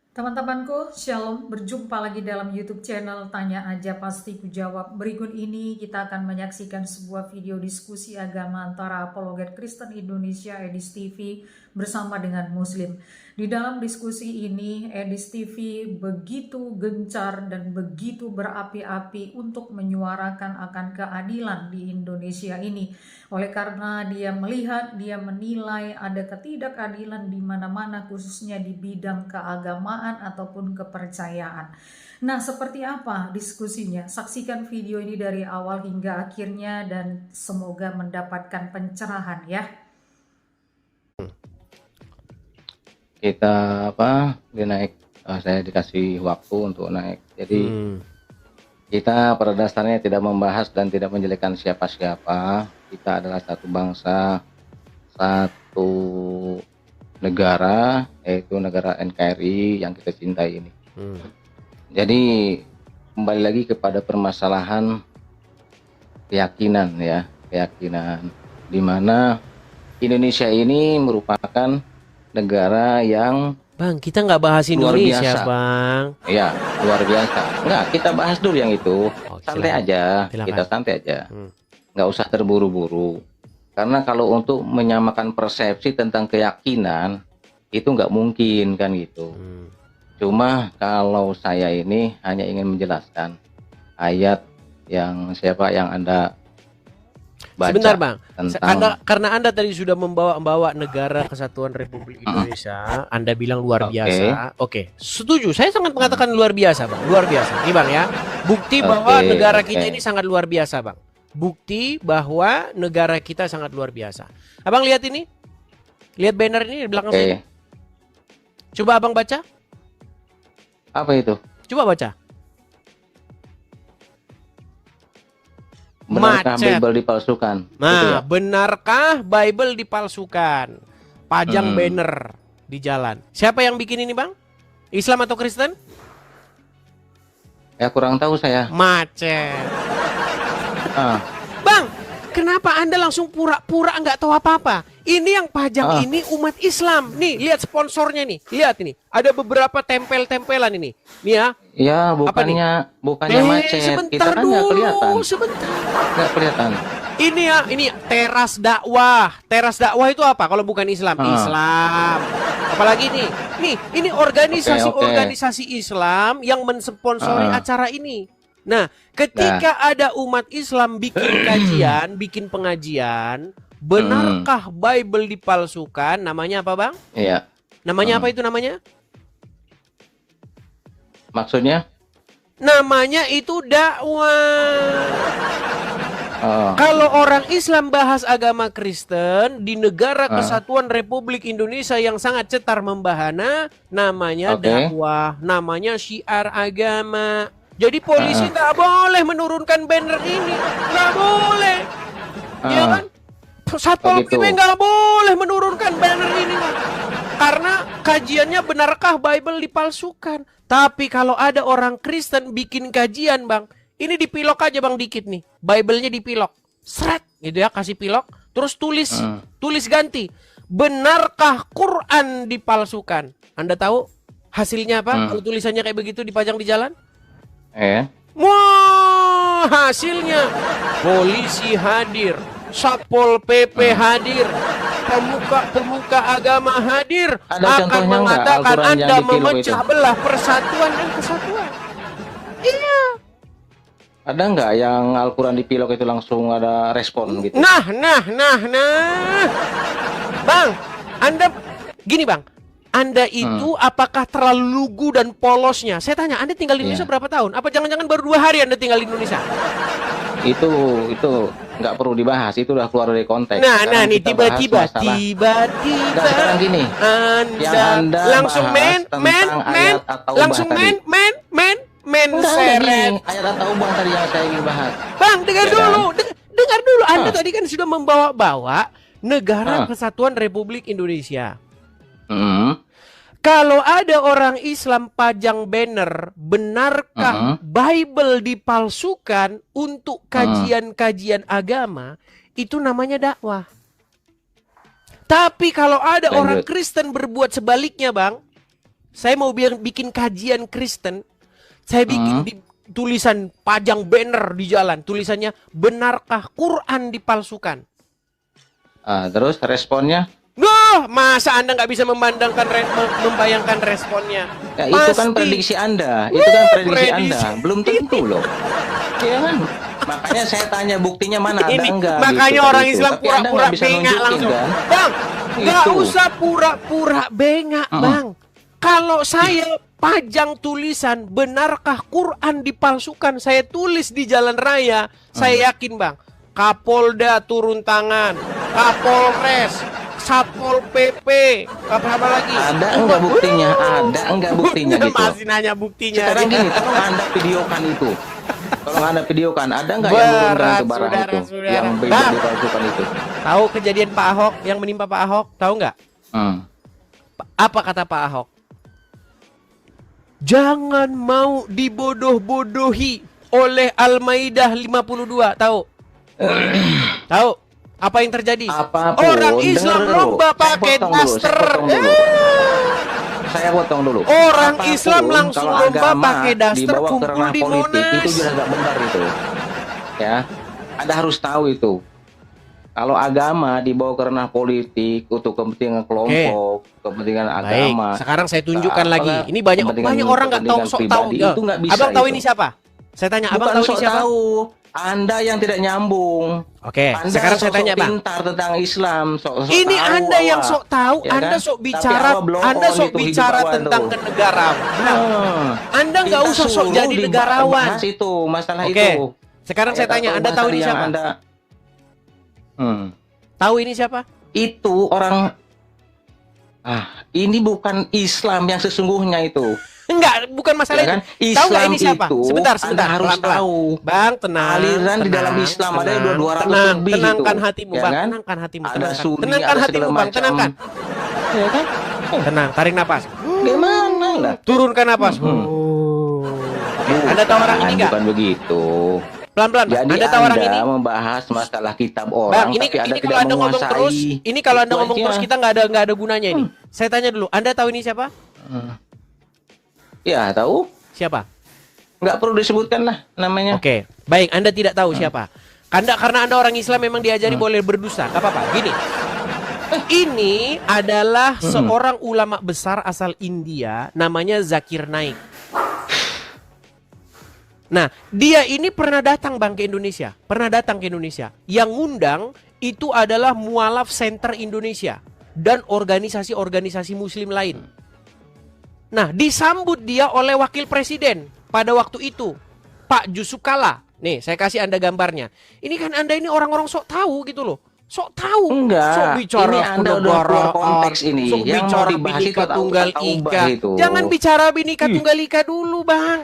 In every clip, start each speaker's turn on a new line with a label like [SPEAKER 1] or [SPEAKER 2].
[SPEAKER 1] Teman-temanku, Shalom, berjumpa lagi dalam YouTube channel Tanya Aja Pasti Kujawab. Berikut ini kita akan menyaksikan sebuah video diskusi agama antara apologet Kristen Indonesia Edis TV bersama dengan Muslim. Di dalam diskusi ini, Edis TV begitu gencar dan begitu berapi-api untuk menyuarakan akan keadilan di Indonesia ini. Oleh karena dia melihat, dia menilai ada ketidakadilan di mana-mana, khususnya di bidang keagamaan ataupun kepercayaan. Nah, seperti apa diskusinya? Saksikan video ini dari awal hingga akhirnya dan semoga mendapatkan pencerahan ya.
[SPEAKER 2] Kita dia naik, saya dikasih waktu untuk naik. Jadi kita pada dasarnya tidak membahas dan tidak menjelekkan siapa-siapa. Kita adalah satu bangsa, satu negara, yaitu negara NKRI yang kita cintai ini. Jadi kembali lagi kepada permasalahan keyakinan ya, keyakinan di mana Indonesia ini merupakan negara yang
[SPEAKER 3] Bang, kita nggak bahas Indonesia, Bang.
[SPEAKER 2] Ya, luar biasa. Enggak, kita bahas dulu yang itu. Santai aja,
[SPEAKER 3] Silakan.
[SPEAKER 2] kita santai aja. Nggak usah terburu-buru. Karena kalau untuk menyamakan persepsi tentang keyakinan, itu nggak mungkin kan gitu. Cuma kalau saya ini hanya ingin menjelaskan ayat yang Anda baca.
[SPEAKER 3] Sebentar, Bang.
[SPEAKER 2] Tentang...
[SPEAKER 3] Karena Anda tadi sudah membawa negara kesatuan Republik Indonesia, Anda bilang luar biasa. Oke, setuju. Saya sangat mengatakan luar biasa, Bang. Luar biasa. Ini, Bang ya. Bukti bahwa negara kita ini sangat luar biasa, Bang. Bukti bahwa negara kita sangat luar biasa. Abang lihat ini? Lihat banner ini di belakang sini. Coba Abang baca.
[SPEAKER 2] Apa itu?
[SPEAKER 3] Coba baca.
[SPEAKER 2] Benarkah Bible dipalsukan?
[SPEAKER 3] Nah, ya? Benarkah Bible dipalsukan? Pajang banner di jalan. Siapa yang bikin ini, Bang? Islam atau Kristen?
[SPEAKER 2] Ya kurang tahu saya.
[SPEAKER 3] Macet. Bang, kenapa Anda langsung pura-pura nggak tahu apa-apa? Ini yang pajang ini umat Islam. Nih, lihat sponsornya nih. Lihat ini. Ada beberapa tempel-tempelan ini. Nih ya.
[SPEAKER 2] Ya, bukannya macet.
[SPEAKER 3] Sebentar
[SPEAKER 2] kita kan
[SPEAKER 3] dulu,
[SPEAKER 2] nggak kelihatan.
[SPEAKER 3] sebentar.
[SPEAKER 2] Nggak kelihatan.
[SPEAKER 3] Ini ya, ini teras dakwah. Teras dakwah itu apa kalau bukan Islam? Islam. Apalagi nih. Nih, ini organisasi Islam yang mensponsori acara ini. Nah, ketika ada umat Islam bikin kajian, bikin pengajian, benarkah Bible dipalsukan? Namanya apa, Bang?
[SPEAKER 2] Iya.
[SPEAKER 3] Namanya apa itu namanya?
[SPEAKER 2] Maksudnya?
[SPEAKER 3] Namanya itu dakwah. Kalau orang Islam bahas agama Kristen di negara kesatuan Republik Indonesia yang sangat cetar membahana, namanya dakwah, namanya syiar agama. Jadi polisi nggak boleh menurunkan banner ini, nggak boleh, ya kan? Satpol PP nggak boleh menurunkan banner ini, karena kajiannya benarkah Bible dipalsukan. Tapi kalau ada orang Kristen bikin kajian, Bang, ini dipilok aja, Bang, dikit nih, Bible-nya dipilok, seret, gitu ya, kasih pilok, terus tulis ganti, benarkah Quran dipalsukan? Anda tahu hasilnya apa? Kalau tulisannya kayak begitu dipajang di jalan? Wah, hasilnya polisi hadir, Satpol PP hadir, pemuka agama hadir, akan mengatakan Anda memecah belah persatuan dan kesatuan. Iya.
[SPEAKER 2] Ada nggak yang Al-Quran dipilok itu langsung ada respon gitu?
[SPEAKER 3] Nah. Bang, Anda gini, Bang. Anda itu apakah terlalu lugu dan polosnya? Saya tanya, Anda tinggal di Indonesia berapa tahun? Apa jangan-jangan baru 2 hari Anda tinggal di Indonesia?
[SPEAKER 2] Itu nggak perlu dibahas, itu udah keluar dari konteks.
[SPEAKER 3] Nah, nih tiba-tiba
[SPEAKER 2] sekarang gini,
[SPEAKER 3] Anda langsung men seret
[SPEAKER 2] ayat atau ubah tadi yang saya ingin bahas.
[SPEAKER 3] Bang, dengar dulu. Anda tadi kan sudah membawa-bawa Negara Kesatuan Republik Indonesia.
[SPEAKER 2] Hmm.
[SPEAKER 3] Kalau ada orang Islam pajang banner, benarkah Bible dipalsukan untuk kajian-kajian agama? Itu namanya dakwah. Tapi kalau ada orang Kristen berbuat sebaliknya, Bang, saya mau bikin kajian Kristen, saya bikin tulisan pajang banner di jalan, tulisannya benarkah Quran dipalsukan?
[SPEAKER 2] Terus responnya?
[SPEAKER 3] Wah, masa Anda nggak bisa membayangkan responnya?
[SPEAKER 2] Ya, itu kan prediksi Anda, itu kan prediksi Anda, belum tentu loh. Iya kan? Makanya saya tanya buktinya mana, ada enggak?
[SPEAKER 3] Makanya
[SPEAKER 2] gitu,
[SPEAKER 3] orang
[SPEAKER 2] gitu.
[SPEAKER 3] Islam
[SPEAKER 2] Tapi Anda
[SPEAKER 3] pura-pura
[SPEAKER 2] nggak bisa
[SPEAKER 3] bengak
[SPEAKER 2] nunjukin,
[SPEAKER 3] langsung.
[SPEAKER 2] kan?
[SPEAKER 3] Bang, nggak
[SPEAKER 2] Itu.
[SPEAKER 3] usah pura-pura bengak, Bang. Kalau saya pajang tulisan benarkah Quran dipalsukan, saya tulis di jalan raya, saya yakin, Bang, Kapolda turun tangan, Kapolres, Satpol PP, apa lagi?
[SPEAKER 2] Ada enggak buktinya? Ada enggak buktinya gitu?
[SPEAKER 3] Masih nanya buktinya.
[SPEAKER 2] Sekarang gini, tolong Anda videokan itu. Tolong Anda videokan. Ada enggak yang menurunkan ke barang itu? Yang bebas dipalsukan itu?
[SPEAKER 3] Tahu kejadian Pak Ahok yang menimpa Pak Ahok? Tahu nggak? Apa kata Pak Ahok? Jangan mau dibodoh-bodohi oleh Al-Maidah 52. Tahu? Tahu? Apa yang terjadi?
[SPEAKER 2] Apapun,
[SPEAKER 3] orang Islam lomba pakai daster.
[SPEAKER 2] Saya potong dulu.
[SPEAKER 3] Orang
[SPEAKER 2] Apapun,
[SPEAKER 3] Islam langsung
[SPEAKER 2] kalau
[SPEAKER 3] lomba
[SPEAKER 2] agama
[SPEAKER 3] pakai daster
[SPEAKER 2] dibawa ke
[SPEAKER 3] kumpul
[SPEAKER 2] ranah
[SPEAKER 3] di
[SPEAKER 2] politik,
[SPEAKER 3] Monas.
[SPEAKER 2] itu juga nggak benar itu. Ya, Anda harus tahu itu. Kalau agama dibawa ke ranah politik untuk kepentingan kelompok, kepentingan agama.
[SPEAKER 3] Baik, sekarang saya tunjukkan lagi. Ini banyak orang nggak tahu, sok tahu.
[SPEAKER 2] Itu nggak bisa.
[SPEAKER 3] Abang tahu
[SPEAKER 2] itu.
[SPEAKER 3] ini siapa? Saya tanya,
[SPEAKER 2] Bukan
[SPEAKER 3] Abang tahu ini
[SPEAKER 2] sok
[SPEAKER 3] siapa?
[SPEAKER 2] tahu. Anda yang tidak nyambung.
[SPEAKER 3] Oke,
[SPEAKER 2] Anda
[SPEAKER 3] sekarang saya tanya, Bang.
[SPEAKER 2] pintar tentang Islam.
[SPEAKER 3] Ini tahu, Anda yang sok tahu,
[SPEAKER 2] ya
[SPEAKER 3] Anda
[SPEAKER 2] kan?
[SPEAKER 3] sok bicara, Anda sok bicara tentang kenegarawan. Anda nggak usah sok jadi negarawan.
[SPEAKER 2] Bahas itu, masalah
[SPEAKER 3] Oke.
[SPEAKER 2] itu.
[SPEAKER 3] Sekarang saya tanya, Anda tahu ini siapa? Tahu ini siapa?
[SPEAKER 2] Itu orang. Ini bukan Islam yang sesungguhnya itu.
[SPEAKER 3] Enggak, bukan masalah
[SPEAKER 2] Ya kan?
[SPEAKER 3] itu. Tahu nggak
[SPEAKER 2] Islam
[SPEAKER 3] ini siapa?
[SPEAKER 2] itu
[SPEAKER 3] Sebentar,
[SPEAKER 2] Anda harus
[SPEAKER 3] pelan-pelan.
[SPEAKER 2] tahu.
[SPEAKER 3] Bang, tenang.
[SPEAKER 2] Aliran di dalam Islam ada 200 lebih
[SPEAKER 3] tenangkan
[SPEAKER 2] itu.
[SPEAKER 3] hatimu,
[SPEAKER 2] Ya
[SPEAKER 3] Bang.
[SPEAKER 2] kan?
[SPEAKER 3] Tenangkan hatimu.
[SPEAKER 2] Ada Sunni,
[SPEAKER 3] tenangkan
[SPEAKER 2] ada
[SPEAKER 3] hatimu,
[SPEAKER 2] segala
[SPEAKER 3] Bang.
[SPEAKER 2] macam.
[SPEAKER 3] Tenangkan.
[SPEAKER 2] Ya kan?
[SPEAKER 3] Tenang, tarik napas.
[SPEAKER 2] Gimana lah?
[SPEAKER 3] Turunkan napas. Anda tahu orang ini nggak?
[SPEAKER 2] Bukan begitu.
[SPEAKER 3] Pelan-pelan.
[SPEAKER 2] Jadi
[SPEAKER 3] Anda tahu orang ini?
[SPEAKER 2] membahas masalah kitab orang,
[SPEAKER 3] Bang, ini
[SPEAKER 2] tapi Anda
[SPEAKER 3] kalau
[SPEAKER 2] tidak
[SPEAKER 3] Anda ngomong
[SPEAKER 2] menguasai.
[SPEAKER 3] terus, ini kalau Anda
[SPEAKER 2] Itu
[SPEAKER 3] ngomong
[SPEAKER 2] aja.
[SPEAKER 3] terus kita nggak ada gunanya ini. Saya tanya dulu, Anda tahu ini siapa?
[SPEAKER 2] Ya, tahu?
[SPEAKER 3] Siapa?
[SPEAKER 2] Nggak perlu disebutkan lah namanya.
[SPEAKER 3] Oke, baik. Anda tidak tahu siapa. Karena Anda orang Islam memang diajari boleh berdusta. Gak apa-apa. Gini, ini adalah seorang ulama besar asal India, namanya Zakir Naik. Nah, dia ini pernah datang, Bang, ke Indonesia. Pernah datang ke Indonesia. Yang ngundang itu adalah Mualaf Center Indonesia dan organisasi-organisasi Muslim lain. Nah, disambut dia oleh wakil presiden pada waktu itu, Pak Yusuf Kalla. Nih, saya kasih Anda gambarnya. Ini kan Anda ini orang-orang sok tahu gitu loh. Sok tahu.
[SPEAKER 2] Enggak.
[SPEAKER 3] Sok bicara
[SPEAKER 2] Ini Anda udah keluar konteks ini.
[SPEAKER 3] Sok
[SPEAKER 2] Yang mau
[SPEAKER 3] bicara
[SPEAKER 2] dibahas
[SPEAKER 3] Bhinneka
[SPEAKER 2] itu
[SPEAKER 3] Tunggal
[SPEAKER 2] Taubah
[SPEAKER 3] Ika.
[SPEAKER 2] itu.
[SPEAKER 3] Jangan bicara Bhinneka Tunggal Ika dulu, Bang.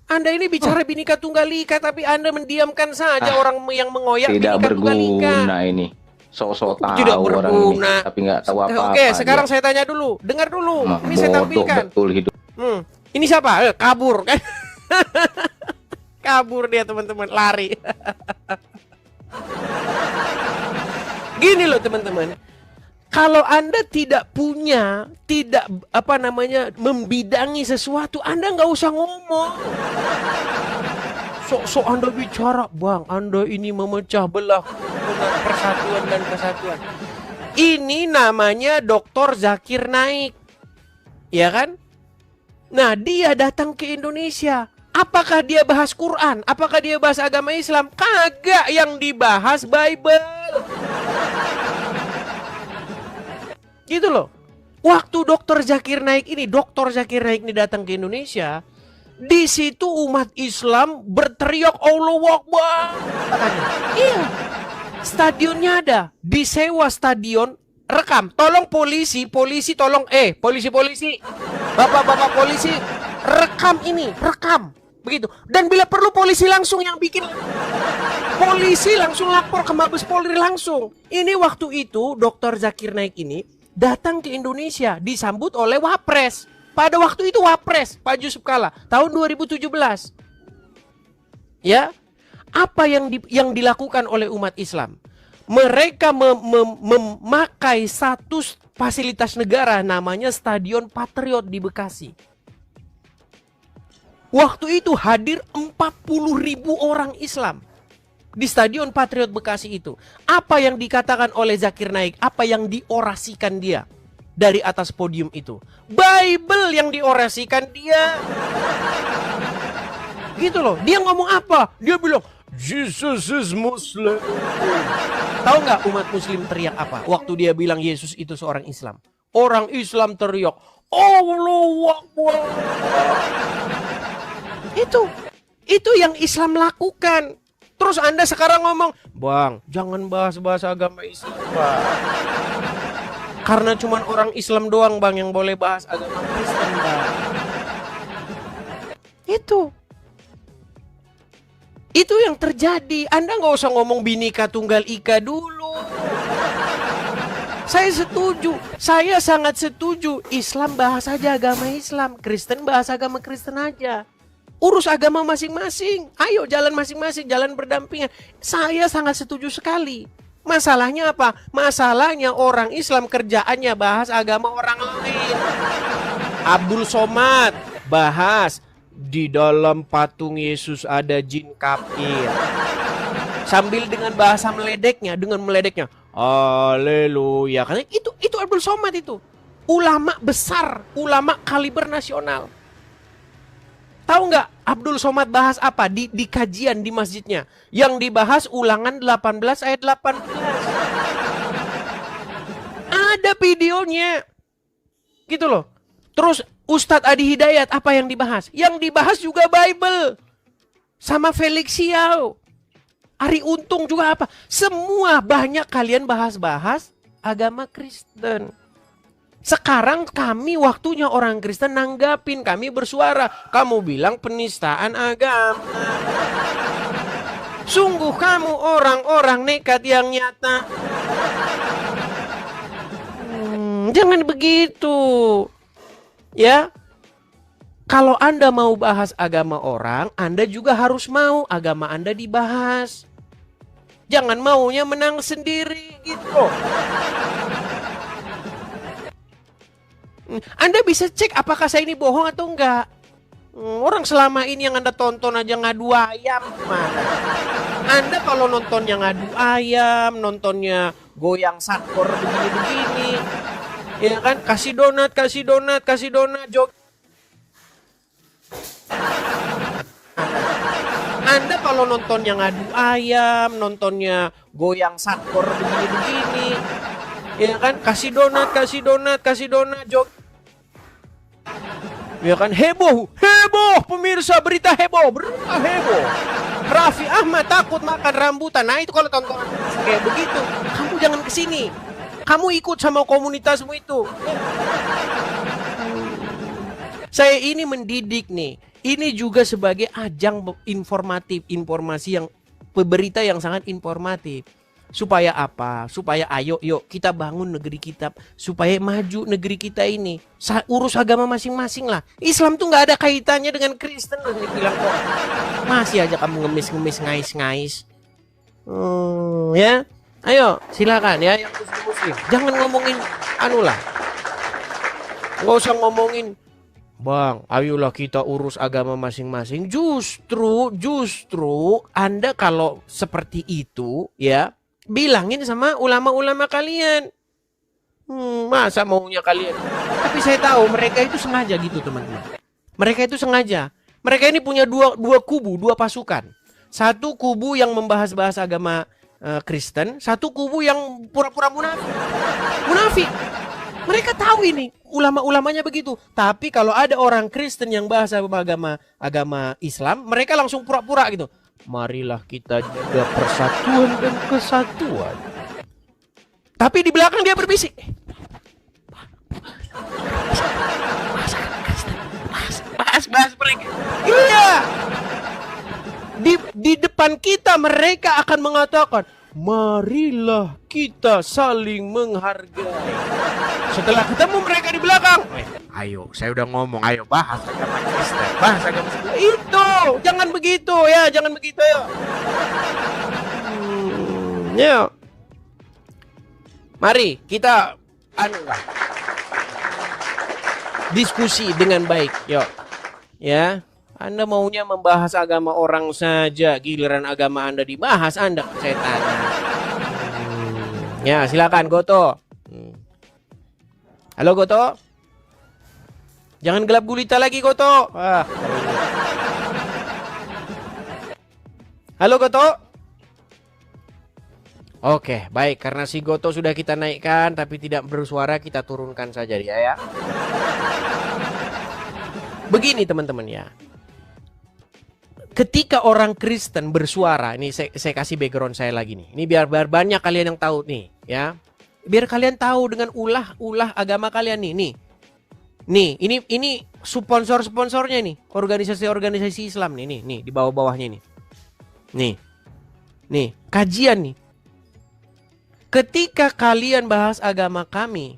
[SPEAKER 3] Anda ini bicara Bhinneka Tunggal Ika, tapi Anda mendiamkan saja orang yang mengoyak
[SPEAKER 2] Tidak
[SPEAKER 3] Bhinneka Tunggal Ika.
[SPEAKER 2] berguna ini. Sok-sok tahu
[SPEAKER 3] Tidak
[SPEAKER 2] orang
[SPEAKER 3] berguna.
[SPEAKER 2] ini, tapi nggak tahu apa-apa.
[SPEAKER 3] Oke, sekarang saya tanya dulu. Dengar dulu. Ini saya
[SPEAKER 2] Bodoh
[SPEAKER 3] tampilkan.
[SPEAKER 2] betul hidup.
[SPEAKER 3] Ini siapa? Kabur kan? Kabur dia, teman-teman, lari. Gini loh, teman-teman. Kalau Anda tidak membidangi sesuatu, Anda nggak usah ngomong. Sok-sok Anda bicara, Bang, Anda ini memecah belah persatuan dan kesatuan. Ini namanya Dr. Zakir Naik. Ya kan? Nah, dia datang ke Indonesia. Apakah dia bahas Quran? Apakah dia bahas agama Islam? Kagak, yang dibahas Bible. Gitu loh. Waktu Dr. Zakir Naik ini datang ke Indonesia, di situ umat Islam berteriak Allahu Akbar. Iya. Stadionnya ada, disewa stadion, rekam. Tolong polisi tolong polisi. Bapak-bapak polisi, rekam ini, rekam. Begitu. Dan bila perlu polisi langsung yang bikin. Polisi langsung lapor ke Mabes Polri langsung. Ini waktu itu Dr. Zakir Naik ini datang ke Indonesia disambut oleh Wapres. Pada waktu itu Wapres Pak Yusuf Kalla tahun 2017. Ya, apa yang dilakukan oleh umat Islam? Mereka memakai status fasilitas negara namanya Stadion Patriot di Bekasi. Waktu itu hadir 40.000 orang Islam di Stadion Patriot Bekasi itu. Apa yang dikatakan oleh Zakir Naik? Apa yang diorasikan dia dari atas podium itu? Bible yang diorasikan dia. Gitu loh. Dia ngomong apa? Dia bilang, Jesus is Muslim. Tahu nggak umat Muslim teriak apa? Waktu dia bilang Yesus itu seorang Islam. Orang Islam teriak, Allahu Akbar. Itu yang Islam lakukan. Terus Anda sekarang ngomong, Bang, jangan bahas-bahas agama Islam, Bang. Karena cuma orang Islam doang, Bang, yang boleh bahas agama Kristen, Bang. Itu yang terjadi. Anda nggak usah ngomong Bhinneka Tunggal Ika dulu. Saya setuju. Saya sangat setuju. Islam bahas aja agama Islam. Kristen bahas agama Kristen aja. Urus agama masing-masing. Ayo jalan masing-masing, jalan berdampingan. Saya sangat setuju sekali. Masalahnya apa? Masalahnya orang Islam kerjaannya bahas agama orang lain. Abdul Somad bahas di dalam patung Yesus ada jin kafir. Sambil dengan bahasa meledeknya, haleluya. Karena itu Abdul Somad itu. Ulama besar, ulama kaliber nasional. Tahu nggak Abdul Somad bahas apa di kajian di masjidnya? Yang dibahas Ulangan 18 ayat 18. Ada videonya. Gitu loh. Terus Ustadz Adi Hidayat apa yang dibahas? Yang dibahas juga Bible. Sama Felix Xiao. Ari Untung juga apa? Semua banyak kalian bahas-bahas agama Kristen. Sekarang kami waktunya orang Kristen nanggapin, kami bersuara. Kamu bilang penistaan agama. Sungguh kamu orang-orang nekat yang nyata. Jangan begitu. Ya. Kalau Anda mau bahas agama orang, Anda juga harus mau agama Anda dibahas. Jangan maunya menang sendiri gitu. Anda bisa cek apakah saya ini bohong atau enggak. Orang selama ini yang Anda tonton aja ngadu ayam. Mana? Anda kalau nontonnya ngadu ayam, nontonnya goyang satkor begini-begini. Ya kan, kasih donat, jog. Anda kalau nontonnya ngadu ayam, nontonnya goyang satkor begini-begini. Ya kan, kasih donat, jog. Ya kan, heboh, pemirsa berita heboh. Raffi Ahmad takut makan rambutan. Nah itu kalau tontonan kayak begitu, kamu jangan kesini. Kamu ikut sama komunitasmu itu. Saya ini mendidik nih. Ini juga sebagai ajang informatif, informasi yang berita yang sangat informatif. Supaya apa? Supaya yuk kita bangun negeri kita. Supaya maju negeri kita ini. Urus agama masing-masing lah. Islam tuh gak ada kaitannya dengan Kristen. Bilang kok masih aja kamu ngemis-ngemis, ngais-ngais. Ya. Ayo silakan ya yang muslim. Jangan ngomongin lah. Gak usah ngomongin, Bang, ayolah kita urus agama masing-masing. Justru Anda kalau seperti itu ya, bilangin sama ulama-ulama kalian. Masa maunya kalian? Tapi saya tahu mereka itu sengaja gitu teman-teman. Mereka itu sengaja. Mereka ini punya dua kubu, dua pasukan. Satu kubu yang membahas-bahas agama Kristen, satu kubu yang pura-pura munafik. Mereka tahu ini, ulama-ulamanya begitu. Tapi kalau ada orang Kristen yang bahas agama Islam, mereka langsung pura-pura gitu. Marilah kita jaga persatuan dan kesatuan. Tapi di belakang dia berbisik. Bahas mereka. Iya. Di depan depan kita mereka akan mengatakan, marilah kita saling menghargai. Setelah ketemu mereka di belakang, ayo, saya udah ngomong, ayo bahas agama Kristen, bahas agama sebelah. Itu, jangan begitu ya, jangan begitu ya. Ya. Mari kita diskusi dengan baik, yuk. Ya, Anda maunya membahas agama orang saja, giliran agama Anda dibahas, Anda kesetanan. Ya, silakan Goto. Halo Goto. Jangan gelap gulita lagi Goto. Halo Goto. Oke, baik. Karena si Goto sudah kita naikkan tapi tidak bersuara, kita turunkan saja dia ya. Begini teman-teman ya. Ketika orang Kristen bersuara, ini saya kasih background saya lagi nih. Ini biar banyak kalian yang tahu nih ya. Biar kalian tahu dengan ulah agama kalian nih. Nih, ini sponsor-sponsornya nih, organisasi-organisasi Islam nih, di bawah-bawahnya nih. Nih, kajian nih. Ketika kalian bahas agama kami,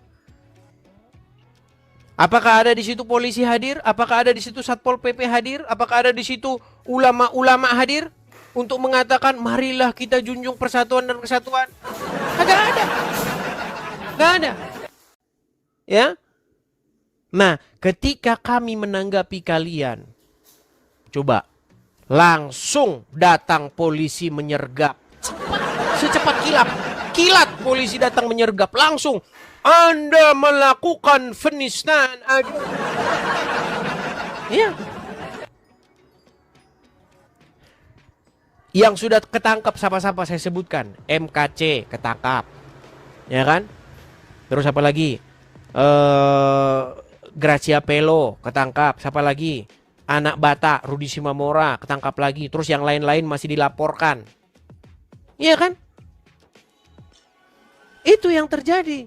[SPEAKER 3] apakah ada di situ polisi hadir? Apakah ada di situ Satpol PP hadir? Apakah ada di situ ulama-ulama hadir untuk mengatakan marilah kita junjung persatuan dan kesatuan? Kagak ada. Nggak ada. Ya. Nah, ketika kami menanggapi kalian, coba langsung datang polisi menyergap. Secepat kilat polisi datang menyergap langsung. Anda melakukan penistaan agama. Iya. Yang sudah ketangkap siapa-siapa saya sebutkan. MKC ketangkap. Ya kan? Terus apa lagi? Gracia Pelo ketangkap. Siapa lagi? Anak Bata, Rudi Simamora ketangkap lagi. Terus yang lain-lain masih dilaporkan. Iya kan? Itu yang terjadi.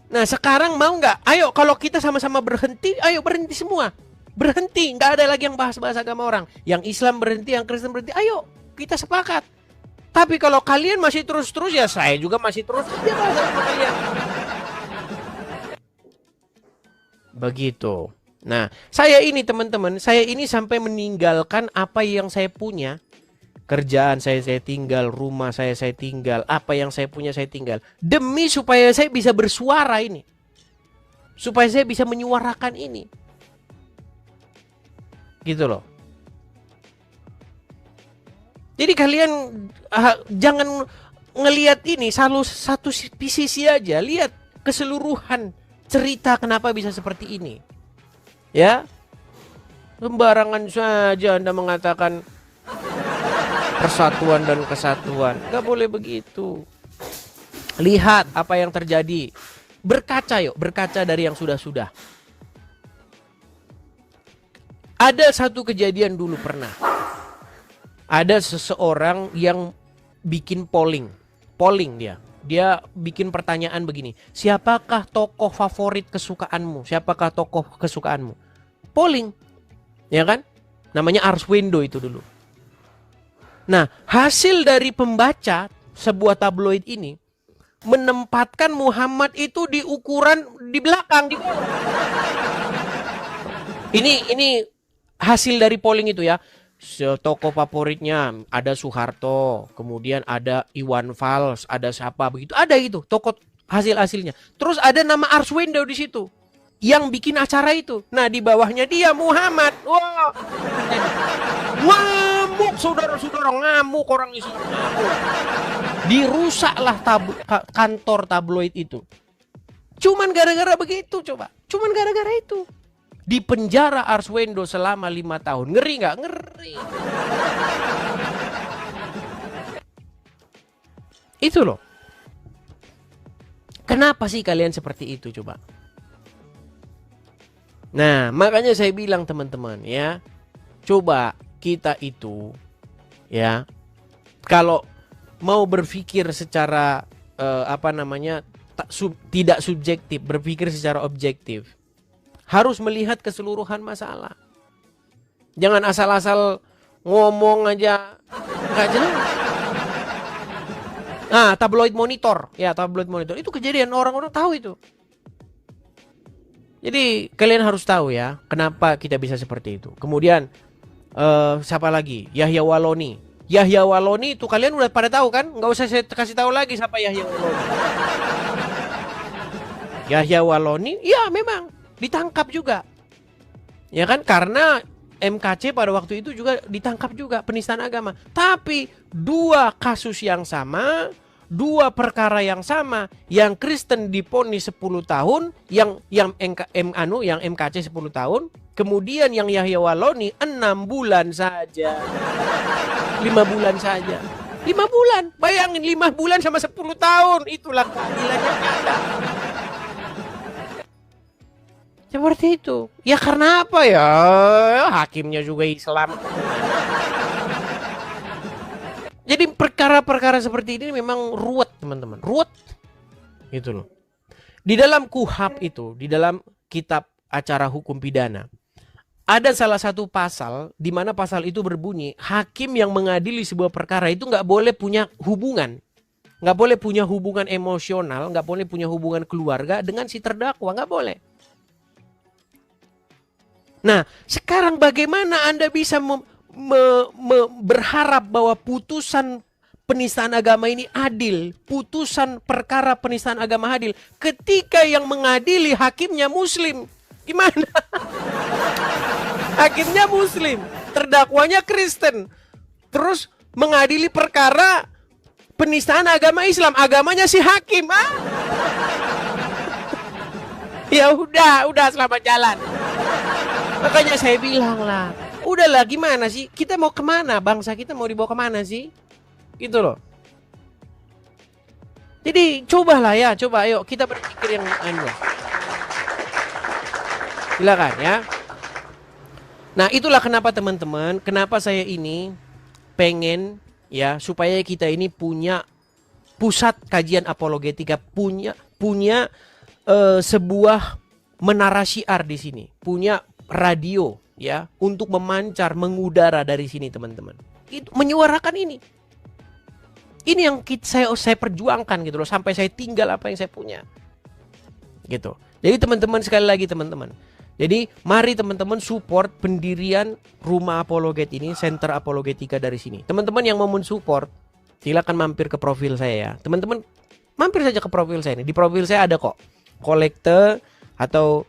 [SPEAKER 3] Nah sekarang mau nggak? Ayo kalau kita sama-sama berhenti, ayo berhenti semua. Berhenti, nggak ada lagi yang bahas-bahas agama orang. Yang Islam berhenti, yang Kristen berhenti. Ayo kita sepakat. Tapi kalau kalian masih terus-terus, ya saya juga masih terus aja bahas sama kalian. Begitu. Nah saya ini teman-teman, saya ini sampai meninggalkan apa yang saya punya. Kerjaan saya tinggal, rumah saya tinggal, apa yang saya punya saya tinggal. Demi supaya saya bisa bersuara ini. Supaya saya bisa menyuarakan ini. Gitu loh. Jadi kalian jangan ngelihat ini satu sisi aja. Lihat keseluruhan cerita kenapa bisa seperti ini. Ya. Sembarangan saja Anda mengatakan persatuan dan kesatuan. Gak boleh begitu. Lihat apa yang terjadi. Berkaca yuk, berkaca dari yang sudah-sudah. Ada satu kejadian dulu pernah. Ada seseorang yang bikin polling dia. Dia bikin pertanyaan begini. Siapakah tokoh favorit kesukaanmu? Siapakah tokoh kesukaanmu? Polling. Ya kan? Namanya Arswendo itu dulu. Nah, hasil dari pembaca sebuah tabloid ini menempatkan Muhammad itu di ukuran di belakang, di bawah. Ini hasil dari polling itu ya. Tokoh favoritnya ada Soeharto, kemudian ada Iwan Fals, ada siapa begitu. Ada itu tokoh hasilnya. Terus ada nama Arswendo di situ yang bikin acara itu. Nah, di bawahnya dia Muhammad. Wah. Ngamuk saudara-saudara, ngamuk orang Islam, ngamuk. Dirusaklah kantor tabloid itu. Cuman gara-gara begitu coba. Cuman gara-gara itu. Di penjara Arswendo selama 5 tahun. Ngeri nggak? Ngeri. Itu loh. Kenapa sih kalian seperti itu coba? Nah, makanya saya bilang teman-teman ya. Coba kita itu ya, kalau mau berpikir secara tidak subjektif, berpikir secara objektif, harus melihat keseluruhan masalah. Jangan asal-asal ngomong aja nggak jelas. Nah, tabloid monitor. Ya, tabloid monitor. Itu kejadian, orang-orang tahu itu. Jadi kalian harus tahu ya, kenapa kita bisa seperti itu. Kemudian siapa lagi? Yahya Waloni. Yahya Waloni itu kalian udah pada tahu kan? Nggak usah saya kasih tahu lagi siapa Yahya Waloni. Yahya Waloni, ya memang ditangkap juga. Ya kan? Karena MKC pada waktu itu juga ditangkap juga penistaan agama. Tapi dua kasus yang sama, dua perkara yang sama, yang Kristen diponis 10 tahun, yang MKC 10 tahun, kemudian yang Yahya Waloni 6 bulan saja. 5 bulan saja. 5 bulan. Bayangin 5 bulan sama 10 tahun. Itulah keadilannya ada. Seperti itu. Ya karena apa ya? Hakimnya juga Islam. Jadi perkara-perkara seperti ini memang ruwet, teman-teman. Ruwet. Gitu loh. Di dalam KUHP itu, di dalam kitab acara hukum pidana, ada salah satu pasal di mana pasal itu berbunyi, hakim yang mengadili sebuah perkara itu nggak boleh punya hubungan. Nggak boleh punya hubungan emosional, nggak boleh punya hubungan keluarga dengan si terdakwa, nggak boleh. Nah, sekarang bagaimana Anda bisa berharap bahwa putusan penistaan agama ini adil, putusan perkara penistaan agama adil, ketika yang mengadili hakimnya Muslim? Gimana? Hakimnya Muslim, terdakwanya Kristen, terus mengadili perkara penistaan agama Islam, agamanya si hakim. Ya udah selamat jalan. Makanya saya bilang lah, udahlah gimana sih? Kita mau kemana? Bangsa kita mau dibawa kemana sih? Gitu loh. Jadi cobalah ya, coba ayo kita berpikir yang anu. Silakan ya. Nah itulah kenapa teman-teman, kenapa saya ini pengen ya supaya kita ini punya pusat kajian apologetika, punya sebuah menara syiar di sini, punya radio ya untuk memancar, mengudara dari sini teman-teman. Itu menyuarakan ini. Ini yang saya perjuangkan gitu loh, sampai saya tinggal apa yang saya punya. Gitu. Jadi teman-teman, sekali lagi teman-teman. Jadi mari teman-teman support pendirian Rumah Apologet ini, Center Apologetika dari sini. Teman-teman yang mau mensupport, silakan mampir ke profil saya ya. Teman-teman mampir saja ke profil saya ini. Di profil saya ada kok kolekte atau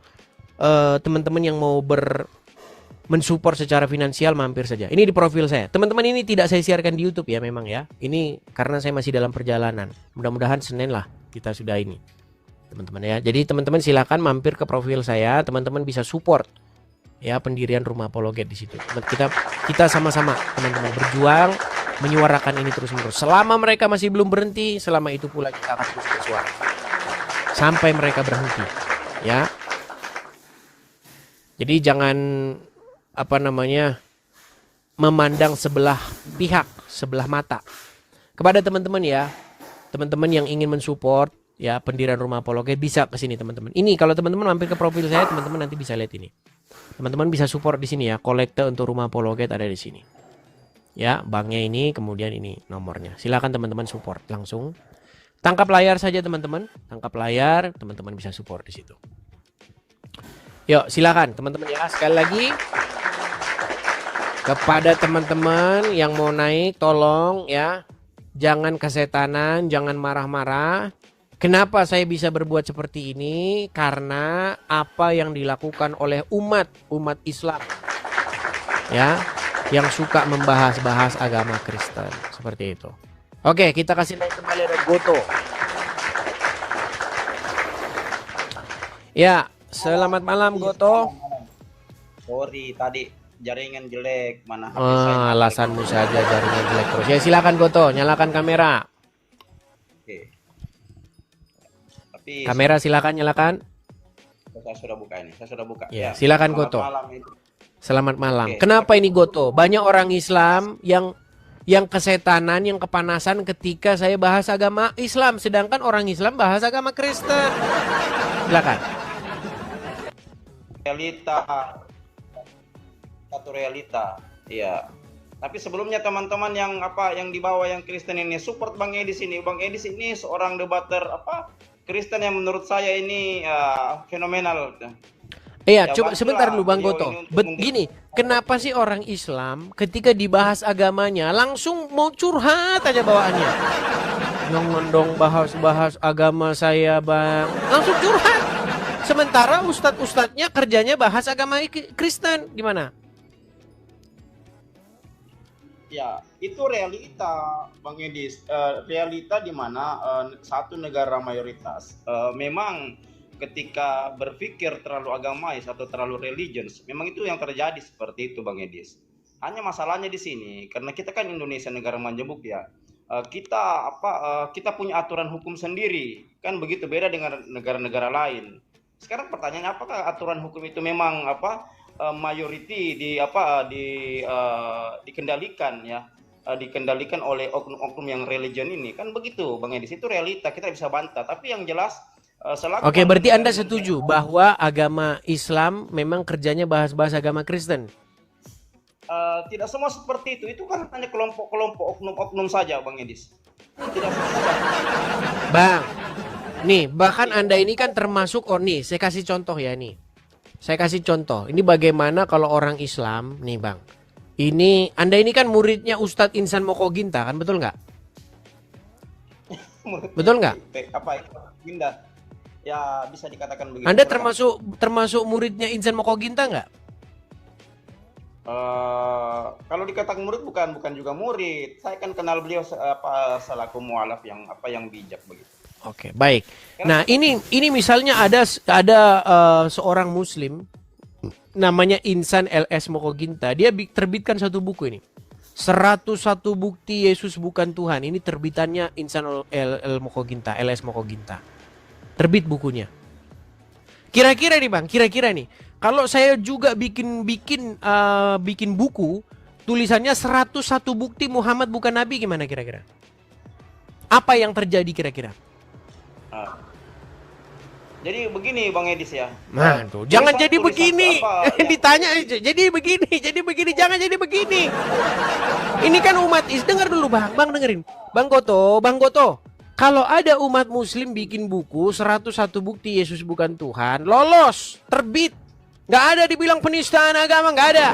[SPEAKER 3] teman-teman yang mau mensupport secara finansial, mampir saja. Ini di profil saya. Teman-teman, ini tidak saya siarkan di YouTube ya memang ya. Ini karena saya masih dalam perjalanan. Mudah-mudahan Senin lah kita sudah ini. Teman-teman ya. Jadi teman-teman silakan mampir ke profil saya, teman-teman bisa support ya pendirian Rumah Apologet di situ. Kita sama-sama teman-teman berjuang menyuarakan ini terus-menerus. Selama mereka masih belum berhenti, selama itu pula kita akan terus bersuara. Sampai mereka berhenti. Ya. Jadi jangan memandang sebelah pihak, sebelah mata. Kepada teman-teman ya, teman-teman yang ingin mensupport ya pendirian Rumah Apologet bisa ke sini teman-teman. Ini kalau teman-teman mampir ke profil saya, teman-teman nanti bisa lihat ini. Teman-teman bisa support di sini ya, kolekte untuk Rumah Apologet ada di sini. Ya, banknya ini, kemudian ini nomornya. Silakan teman-teman support langsung. Tangkap layar saja teman-teman, tangkap layar, teman-teman bisa support di situ. Yuk, silakan teman-teman ya, sekali lagi kepada teman-teman yang mau naik, tolong ya, jangan kesetanan, jangan marah-marah. Kenapa saya bisa berbuat seperti ini? Karena apa yang dilakukan oleh umat Islam ya, yang suka membahas-bahas agama Kristen seperti itu. Oke, kita kasih naik kembali ada Goto. Ya, selamat malam Goto.
[SPEAKER 4] Sorry tadi jaringan jelek, mana HP saya.
[SPEAKER 3] Alasanmu saja jaringan jelek terus. Ya silakan Goto, nyalakan kamera.
[SPEAKER 4] Oke. Tapi
[SPEAKER 3] kamera silakan nyalakan.
[SPEAKER 4] Saya sudah buka ini, saya sudah buka.
[SPEAKER 3] Ya, silakan Goto. Selamat malam.
[SPEAKER 4] Oke.
[SPEAKER 3] Kenapa ini Goto? Banyak orang Islam yang kesetanan, yang kepanasan ketika saya bahas agama Islam, sedangkan orang Islam bahas agama Kristen. Silakan.
[SPEAKER 4] Realita satu realita. Iya. Tapi sebelumnya teman-teman yang yang di bawah yang Kristen ini support Bang Edis ini. Bang Edis ini seorang debater Kristen yang menurut saya ini fenomenal.
[SPEAKER 3] Iya,
[SPEAKER 4] Ya,
[SPEAKER 3] coba sebentar dulu Bang
[SPEAKER 4] beliau
[SPEAKER 3] Goto.
[SPEAKER 4] ini untuk
[SPEAKER 3] Gini, kenapa sih orang Islam ketika dibahas agamanya langsung mau curhat aja bawaannya? Jangan dong bahas-bahas agama saya, Bang. Langsung curhat. Sementara ustadz-ustadznya kerjanya bahas agama Kristen. Gimana?
[SPEAKER 4] Ya, itu realita, Bang Edis. Realita di mana satu negara mayoritas memang ketika berpikir terlalu agamais atau terlalu religious, memang itu yang terjadi seperti itu, Bang Edis. Hanya masalahnya di sini, karena kita kan Indonesia negara majemuk ya. Kita punya aturan hukum sendiri, kan begitu, beda dengan negara-negara lain. Sekarang pertanyaannya, apakah aturan hukum itu memang mayoriti dikendalikan ya, dikendalikan oleh oknum-oknum yang religion ini, kan begitu Bang Edis. Itu realita, kita bisa bantah, tapi yang jelas
[SPEAKER 3] Oke, berarti Anda setuju bahwa agama Islam memang kerjanya bahas-bahas agama Kristen?
[SPEAKER 4] Tidak semua seperti itu kan hanya kelompok-kelompok oknum-oknum saja, Bang Edis. Tidak semua.
[SPEAKER 3] Bang, nih bahkan Anda ini kan termasuk, nih saya kasih contoh ya nih. Saya kasih contoh, ini bagaimana kalau orang Islam, nih Bang. Ini, Anda ini kan muridnya Ustadz Insan Mokoginta kan, betul nggak? Betul nggak?
[SPEAKER 4] Ginda? Ya, bisa dikatakan begitu.
[SPEAKER 3] Anda termasuk muridnya Insan Mokoginta nggak?
[SPEAKER 4] Kalau dikatakan murid bukan juga murid. Saya kan kenal beliau selaku mualaf yang bijak begitu.
[SPEAKER 3] Oke, baik. Nah, ini misalnya ada seorang muslim namanya Insan LS Mokoginta. Dia terbitkan satu buku ini. 101 bukti Yesus bukan Tuhan. Ini terbitannya Insan Mokoginta, LS Mokoginta. Terbit bukunya. Kira-kira nih Bang, nih. Kalau saya juga bikin buku tulisannya 101 bukti Muhammad bukan nabi, gimana kira-kira? Apa yang terjadi kira-kira?
[SPEAKER 4] Jadi begini Bang Edis ya.
[SPEAKER 3] Nah, tuh. Jangan jadi begini. Ditanya jadi begini, jangan jadi begini. Ini kan umat dengar dulu Bang dengerin. Bang Goto. Kalau ada umat muslim bikin buku 101 bukti Yesus bukan Tuhan, lolos, terbit. Nggak ada dibilang penistaan agama, nggak ada.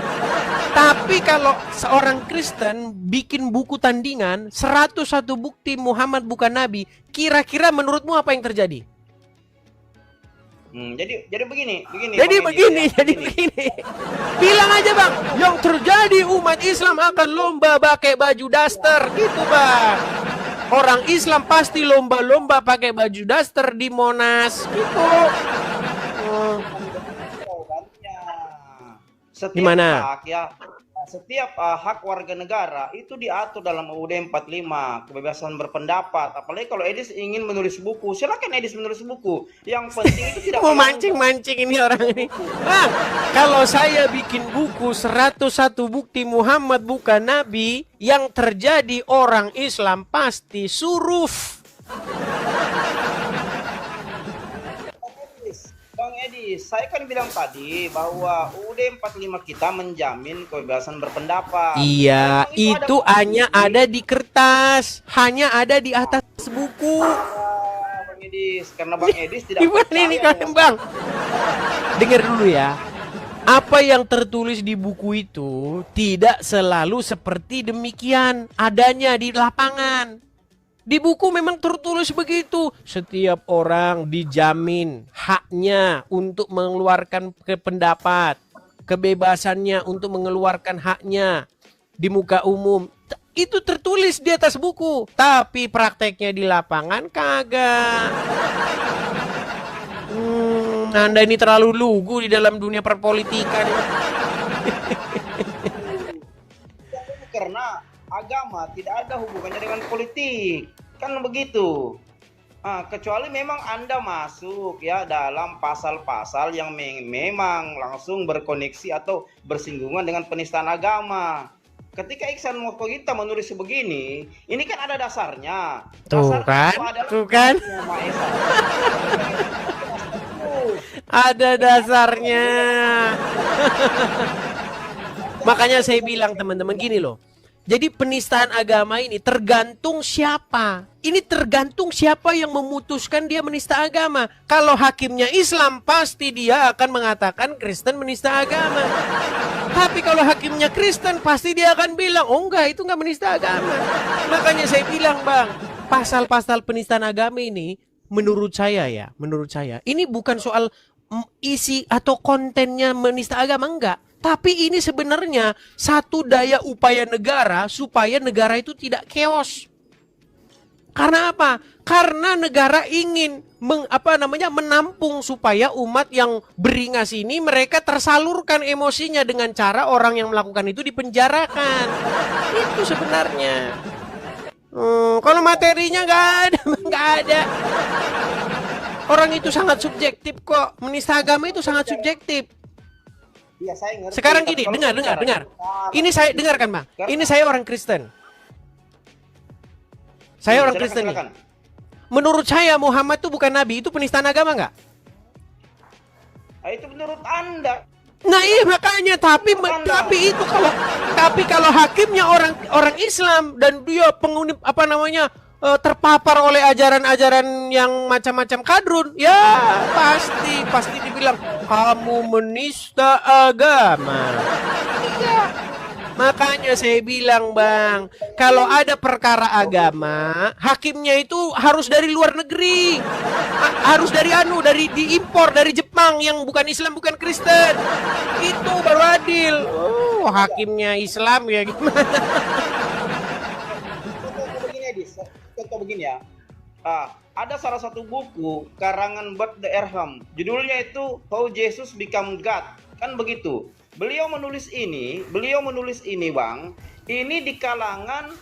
[SPEAKER 3] Tapi kalau seorang Kristen bikin buku tandingan 101 bukti Muhammad bukan nabi, kira-kira menurutmu apa yang terjadi?
[SPEAKER 4] Jadi begini.
[SPEAKER 3] Jadi begini. Bilang aja Bang, yang terjadi umat Islam akan lomba pakai baju daster, gitu Bang. Orang Islam pasti lomba-lomba pakai baju daster di Monas, gitu.
[SPEAKER 4] Setiap hak warga negara itu diatur dalam UUD 45, kebebasan berpendapat. Apalagi kalau Edis ingin menulis buku, silakan Edis menulis buku. Yang penting itu tidak
[SPEAKER 3] mau mancing ini orang ini. Bang, kalau saya bikin buku 101 bukti Muhammad bukan nabi, yang terjadi orang Islam pasti suruf.
[SPEAKER 4] Bang Edis, saya kan bilang tadi bahwa UUD 45 kita menjamin kebebasan berpendapat.
[SPEAKER 3] Iya, itu hanya ada di kertas, hanya ada di atas buku.
[SPEAKER 4] Bang Edis, karena Bang Edis tidak
[SPEAKER 3] gimana ini kalian Bang? Dengar dulu ya. Apa yang tertulis di buku itu tidak selalu seperti demikian adanya di lapangan. Di buku memang tertulis begitu. Setiap orang dijamin haknya untuk mengeluarkan pendapat, kebebasannya untuk mengeluarkan haknya di muka umum. Itu tertulis di atas buku. Tapi prakteknya di lapangan kagak. Anda ini terlalu lugu di dalam dunia perpolitikan.
[SPEAKER 4] Karena agama tidak ada hubungannya dengan politik, kan begitu. Kecuali memang Anda masuk ya dalam pasal-pasal yang memang langsung berkoneksi atau bersinggungan dengan penistaan agama. Ketika Insan Mokoginta menulis begini, ini kan ada dasarnya.
[SPEAKER 3] Tuh kan? Ada dasarnya. Makanya saya bilang teman-teman gini loh. Jadi penistaan agama ini tergantung siapa. Ini tergantung siapa yang memutuskan dia menista agama. Kalau hakimnya Islam, pasti dia akan mengatakan Kristen menista agama. Tapi kalau hakimnya Kristen, pasti dia akan bilang, oh enggak, itu enggak menista agama. Makanya saya bilang, Bang, pasal-pasal penistaan agama ini, menurut saya, ini bukan soal isi atau kontennya menista agama, enggak. Tapi ini sebenarnya satu daya upaya negara supaya negara itu tidak chaos. Karena apa? Karena negara ingin menampung supaya umat yang beringas ini mereka tersalurkan emosinya dengan cara orang yang melakukan itu dipenjarakan. Itu sebenarnya. Kalau materinya nggak ada. Orang itu sangat subjektif kok. Menista agama itu sangat subjektif.
[SPEAKER 4] Ya, saya ngerti.
[SPEAKER 3] Sekarang gini, dengar. Ini saya dengarkan, Bang. Ini saya orang Kristen. Saya orang Kristen nih. Menurut saya Muhammad itu bukan nabi, itu penistaan agama nggak?
[SPEAKER 4] Itu menurut Anda.
[SPEAKER 3] Nah iya makanya, tapi kalau hakimnya orang Islam dan dia penghuni terpapar oleh ajaran-ajaran yang macam-macam kadrun, ya pasti dibilang kamu menista agama. Iya. Makanya saya bilang, Bang, kalau ada perkara agama, hakimnya itu harus dari luar negeri. Harus dari diimpor dari Jepang yang bukan Islam, bukan Kristen. Itu baru adil. Oh, hakimnya Islam ya gimana?
[SPEAKER 4] Contoh begini ya, ada salah satu buku karangan Bart de Erham, judulnya itu How Jesus Become God, kan begitu. Beliau menulis ini Bang, ini di kalangan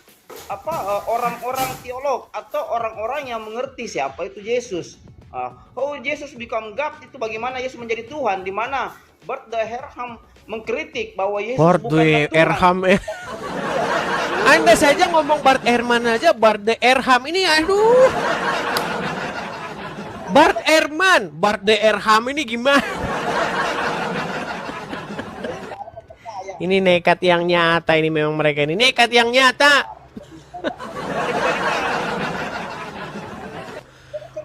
[SPEAKER 4] orang-orang teolog atau orang-orang yang mengerti siapa itu Yesus. How Jesus Become God itu bagaimana Yesus menjadi Tuhan, di mana Bart de Erham mengkritik bahwa Yesus bukan Tuhan.
[SPEAKER 3] Erham Anda saja ngomong Bart Ehrman aja, Bart de Erham ini aduh. Bart Ehrman, Bart de Erham ini gimana? Ini nekat yang nyata, ini memang mereka ini nekat yang nyata.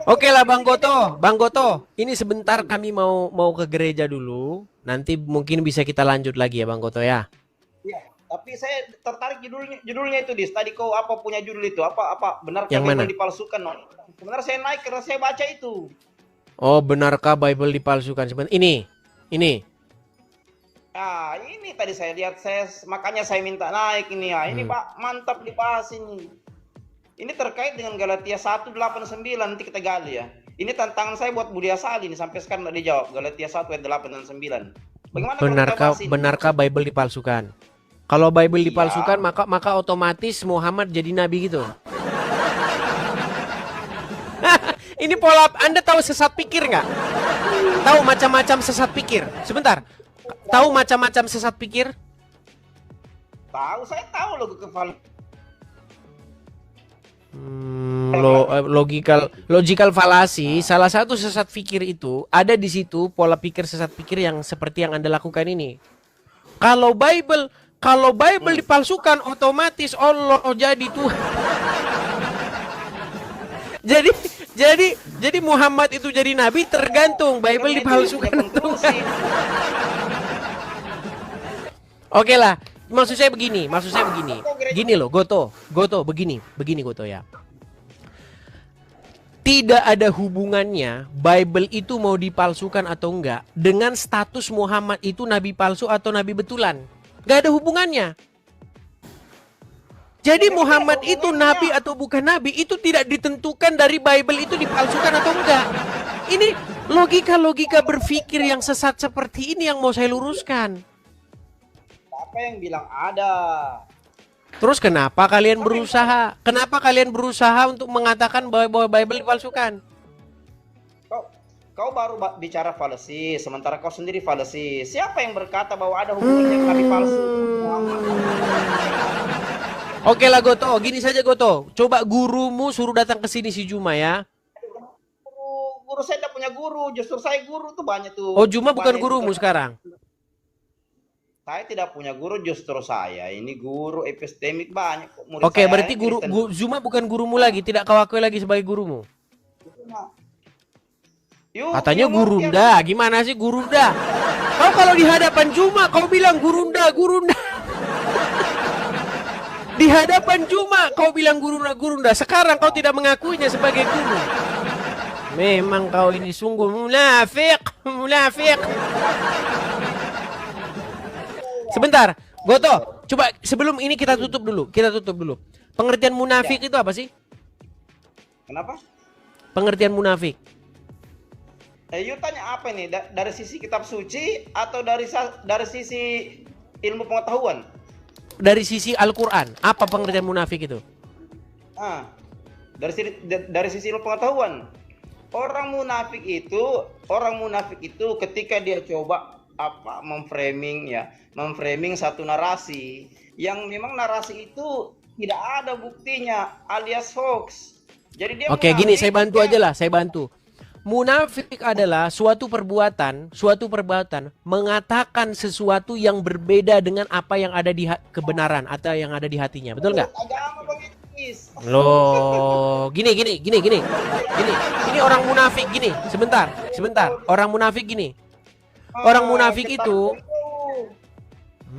[SPEAKER 3] Oke lah Bang Goto, ini sebentar kami mau ke gereja dulu. Nanti mungkin bisa kita lanjut lagi ya Bang Goto ya.
[SPEAKER 4] Tapi saya tertarik judulnya itu tadi kau punya judul itu apa benarkah
[SPEAKER 3] yang
[SPEAKER 4] Bible
[SPEAKER 3] mana?
[SPEAKER 4] Dipalsukan? Sebenarnya saya naik karena saya baca itu.
[SPEAKER 3] Oh, benarkah Bible dipalsukan? Sebentar ini.
[SPEAKER 4] Ini tadi saya lihat, makanya saya minta naik ini ya. Ini Pak, mantap dibahas ini. Ini terkait dengan Galatia 1:8-9, nanti kita gali ya. Ini tantangan saya buat Budia Sali ini sampai sekarang tidak dijawab. Galatia 1:8 dan 9. Bagaimana
[SPEAKER 3] benarkah Bible dipalsukan? Kalau Bible dipalsukan maka otomatis Muhammad jadi nabi gitu. Ini pola, Anda tahu sesat pikir nggak? Tahu macam-macam sesat pikir? Sebentar. Tahu macam-macam sesat pikir?
[SPEAKER 4] Tahu, saya tahu
[SPEAKER 3] logical falasi. Salah satu sesat pikir itu ada di situ, pola pikir sesat pikir yang seperti yang Anda lakukan ini. Kalau Bible dipalsukan, otomatis Allah jadi Tuhan. Jadi Muhammad itu jadi nabi tergantung Bible dipalsukan atau enggak. Oke lah, maksud saya begini. Gini loh, Goto, begini Goto ya. Tidak ada hubungannya Bible itu mau dipalsukan atau enggak dengan status Muhammad itu nabi palsu atau nabi betulan. Gak ada hubungannya. Jadi Muhammad itu nabi atau bukan nabi itu tidak ditentukan dari Bible itu dipalsukan atau enggak. Ini logika berpikir yang sesat seperti ini yang mau saya luruskan.
[SPEAKER 4] Apa yang bilang ada?
[SPEAKER 3] Terus kenapa kalian berusaha? Kenapa kalian berusaha untuk mengatakan bahwa Bible dipalsukan?
[SPEAKER 4] Kau baru bicara falasi, sementara kau sendiri falasi. Siapa yang berkata bahwa ada hubungannya nabi palsu?
[SPEAKER 3] Oke lah Goto, gini saja Goto. Coba gurumu suruh datang ke sini si Juma ya.
[SPEAKER 4] Guru saya tidak punya guru, justru saya guru tuh banyak tuh.
[SPEAKER 3] Oh Juma bukan gurumu sekarang?
[SPEAKER 4] Saya tidak punya guru, justru saya ini guru epistemik, banyak kok murid
[SPEAKER 3] Oke,
[SPEAKER 4] saya
[SPEAKER 3] berarti
[SPEAKER 4] yang
[SPEAKER 3] guru
[SPEAKER 4] Kristen.
[SPEAKER 3] Zuma bukan gurumu lagi, tidak kau akui lagi sebagai gurumu. Katanya gurunda, gimana sih gurunda? Kau kalau di hadapan Zuma kau bilang gurunda, gurunda. Di hadapan Zuma kau bilang gurunda, gurunda. Sekarang kau tidak mengakuinya sebagai guru. Memang kau ini sungguh munafik, munafik. Sebentar, Goto, coba sebelum ini kita tutup dulu. Pengertian munafik itu apa sih?
[SPEAKER 4] Kenapa?
[SPEAKER 3] Pengertian munafik.
[SPEAKER 4] You tanya apa nih? Dari sisi kitab suci atau dari sisi ilmu pengetahuan?
[SPEAKER 3] Dari sisi Al-Quran, apa pengertian munafik itu?
[SPEAKER 4] Dari sisi ilmu pengetahuan. Orang munafik itu ketika dia coba memframing satu narasi yang memang narasi itu tidak ada buktinya, alias hoax. Jadi dia
[SPEAKER 3] Oke, gini, saya bantu aja lah, saya bantu. Munafik adalah suatu perbuatan mengatakan sesuatu yang berbeda dengan apa yang ada di kebenaran atau yang ada di hatinya, betul nggak?
[SPEAKER 4] Agama Bang Idris.
[SPEAKER 3] Loh, gini. Ini orang munafik gini. Sebentar. Orang munafik gini. Orang munafik itu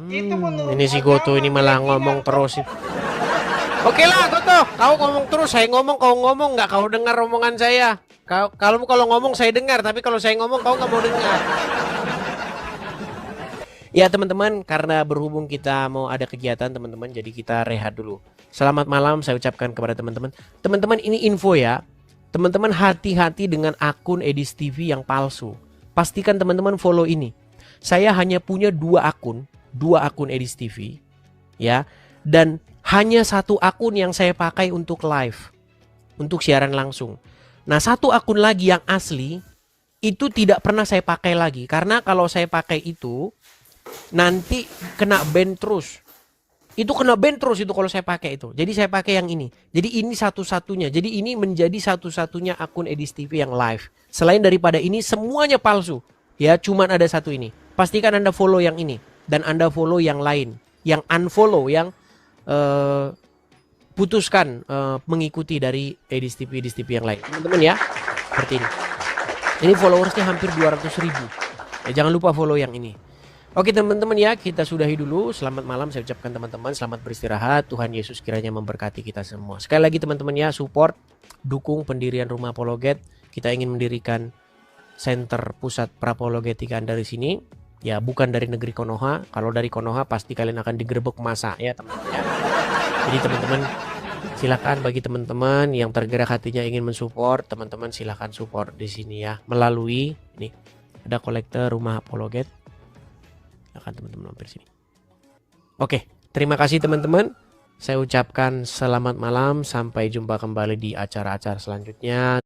[SPEAKER 3] ini si Goto ini malah ngomong terus. Oke lah Goto, kau ngomong terus, saya ngomong, kau ngomong, nggak kau dengar omongan saya. Kalau ngomong saya dengar, tapi kalau saya ngomong kau nggak mau dengar. Ya teman-teman, karena berhubung kita mau ada kegiatan teman-teman, jadi kita rehat dulu. Selamat malam saya ucapkan kepada teman-teman. Teman-teman, ini info ya. Teman-teman hati-hati dengan akun Edis TV yang palsu. Pastikan teman-teman follow ini. Saya hanya punya dua akun Edis TV, ya. Dan hanya satu akun yang saya pakai untuk live, untuk siaran langsung. Nah, satu akun lagi yang asli itu tidak pernah saya pakai lagi, karena kalau saya pakai itu nanti kena ban terus. Itu kena ban terus itu kalau saya pakai itu. Jadi saya pakai yang ini. Jadi ini satu-satunya. Jadi ini menjadi satu-satunya akun Edis TV yang live. Selain daripada ini semuanya palsu. Ya, cuman ada satu ini. Pastikan Anda follow yang ini dan Anda follow yang lain. Yang unfollow, yang putuskan mengikuti dari Edis TV yang lain. Teman-teman ya. Seperti ini. Ini followersnya hampir 200.000. Ya, jangan lupa follow yang ini. Oke teman-teman ya, kita sudahi dulu. Selamat malam saya ucapkan teman-teman. Selamat beristirahat. Tuhan Yesus kiranya memberkati kita semua. Sekali lagi teman-teman ya, support, dukung pendirian Rumah Apologet. Kita ingin mendirikan center pusat prapologetika dari sini. Ya, bukan dari negeri Konoha. Kalau dari Konoha pasti kalian akan digerebek masa ya teman-teman ya. Jadi teman-teman silakan, bagi teman-teman yang tergerak hatinya ingin mensupport, teman-teman silakan support di sini ya. Melalui ini ada kolektor Rumah Apologet. Akan teman-teman mampir sini. Oke, terima kasih teman-teman. Saya ucapkan selamat malam, sampai jumpa kembali di acara-acara selanjutnya.